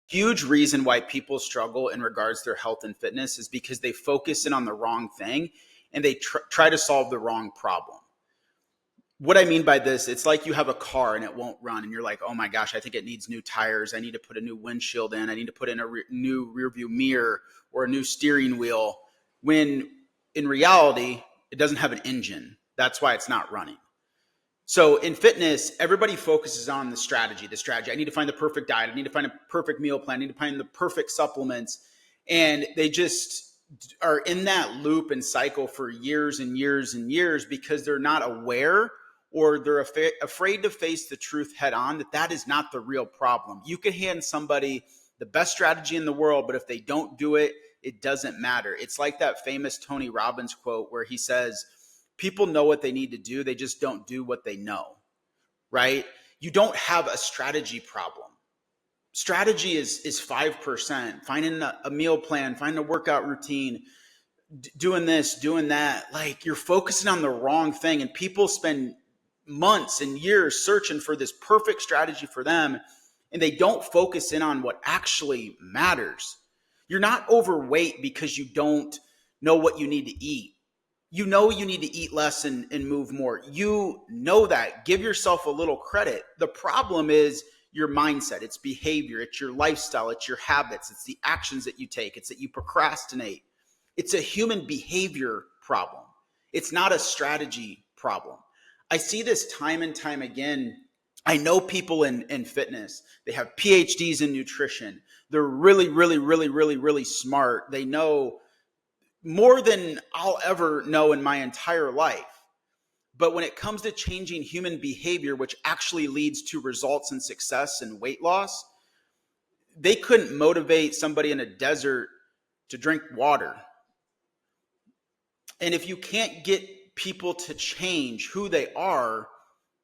Huge reason why people struggle in regards to their health and fitness is because they focus in on the wrong thing and they try to solve the wrong problem. What I mean by this, it's like you have a car and it won't run and you're like, oh my gosh, I think it needs new tires. I need to put a new windshield in. I need to put in a new rear view mirror or a new steering wheel, when in reality, it doesn't have an engine. That's why it's not running. So in fitness, everybody focuses on the strategy. I need to find the perfect diet. I need to find a perfect meal plan. I need to find the perfect supplements. And they just are in that loop and cycle for years and years and years because they're not aware, or they're afraid to face the truth head on, that is not the real problem. You can hand somebody the best strategy in the world, but if they don't do it, it doesn't matter. It's like that famous Tony Robbins quote where he says, people know what they need to do, they just don't do what they know, right? You don't have a strategy problem. Strategy is 5%. Finding a meal plan, finding a workout routine, doing this, doing that. Like, you're focusing on the wrong thing, and people spend months and years searching for this perfect strategy for them, and they don't focus in on what actually matters. You're not overweight because you don't know what you need to eat. You know you need to eat less and move more. You know that. Give yourself a little credit. The problem is your mindset. It's behavior. It's your lifestyle. It's your habits. It's the actions that you take. It's that you procrastinate. It's a human behavior problem. It's not a strategy problem. I see this time and time again. I know people in fitness. They have PhDs in nutrition. They're really, really, really, really, really smart. They know more than I'll ever know in my entire life. But when it comes to changing human behavior, which actually leads to results and success and weight loss, they couldn't motivate somebody in a desert to drink water. And if you can't get people to change who they are,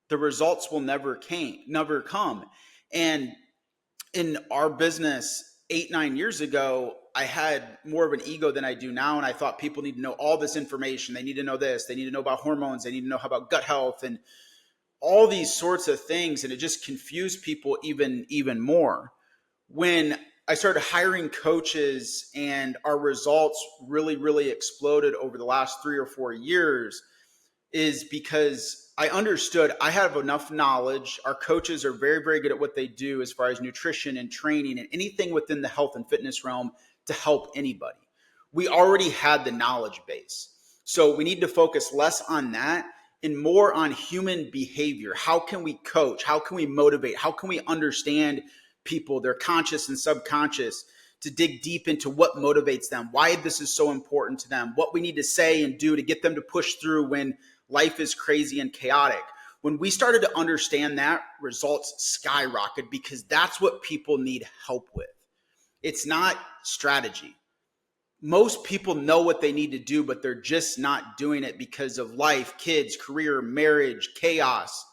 the results will never come. And in our business 8-9 years ago, I had more of an ego than I do now. And I thought people need to know all this information. They need to know this. They need to know about hormones. They need to know about gut health and all these sorts of things. And it just confused people even more. When I started hiring coaches and our results really, really exploded over the last 3 or 4 years, is because I understood I have enough knowledge. Our coaches are very, very good at what they do as far as nutrition and training and anything within the health and fitness realm to help anybody. We already had the knowledge base. So we need to focus less on that and more on human behavior. How can we coach? How can we motivate? How can we understand people, their conscious and subconscious, to dig deep into what motivates them, why this is so important to them, what we need to say and do to get them to push through when life is crazy and chaotic. When we started to understand that, results skyrocketed because that's what people need help with. It's not strategy. Most people know what they need to do, but they're just not doing it because of life, kids, career, marriage, chaos.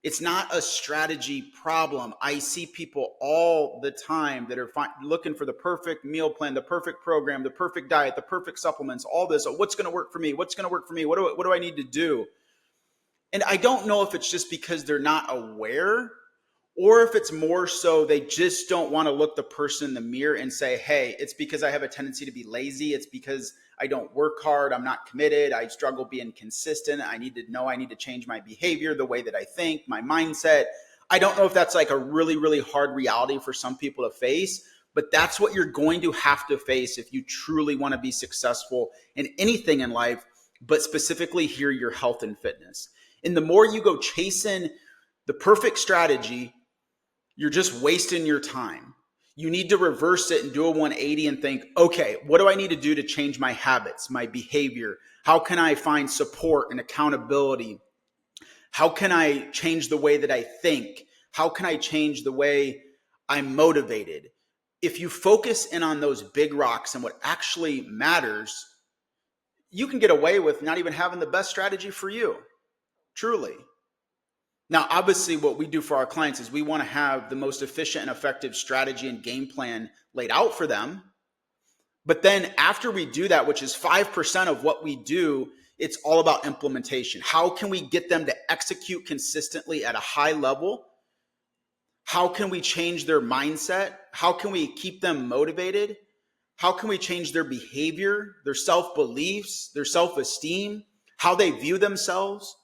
It's not a strategy problem. I see people all the time that are looking for the perfect meal plan, the perfect program, the perfect diet, the perfect supplements, all this. Oh, what's going to work for me? What's going to work for me? What do I need to do? And I don't know if it's just because they're not aware, or if it's more so they just don't want to look the person in the mirror and say, hey, it's because I have a tendency to be lazy. It's because I don't work hard. I'm not committed. I struggle being consistent. I need to change my behavior, the way that I think, my mindset. I don't know if that's like a really, really hard reality for some people to face, but that's what you're going to have to face if you truly want to be successful in anything in life, but specifically here, your health and fitness. And the more you go chasing the perfect strategy, you're just wasting your time. You need to reverse it and do a 180 and think, okay, what do I need to do to change my habits, my behavior? How can I find support and accountability? How can I change the way that I think? How can I change the way I'm motivated? If you focus in on those big rocks and what actually matters, you can get away with not even having the best strategy for you, truly. Now, obviously, what we do for our clients is we want to have the most efficient and effective strategy and game plan laid out for them. But then after we do that, which is 5% of what we do, it's all about implementation. How can we get them to execute consistently at a high level? How can we change their mindset? How can we keep them motivated? How can we change their behavior, their self-beliefs, their self-esteem, how they view themselves?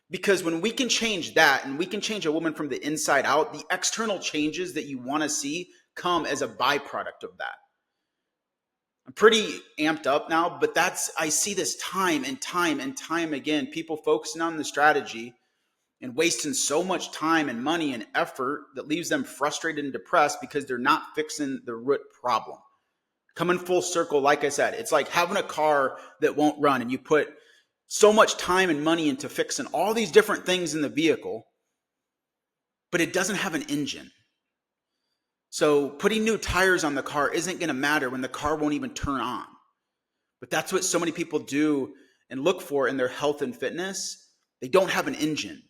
Because when we can change that and we can change a woman from the inside out, the external changes that you want to see come as a byproduct of that. I'm pretty amped up now, but I see this time and time and time again, people focusing on the strategy and wasting so much time and money and effort that leaves them frustrated and depressed because they're not fixing the root problem. Coming full circle, like I said, it's like having a car that won't run and you put so much time and money into fixing all these different things in the vehicle, but it doesn't have an engine. So putting new tires on the car isn't going to matter when the car won't even turn on. But that's what so many people do and look for in their health and fitness. They don't have an engine.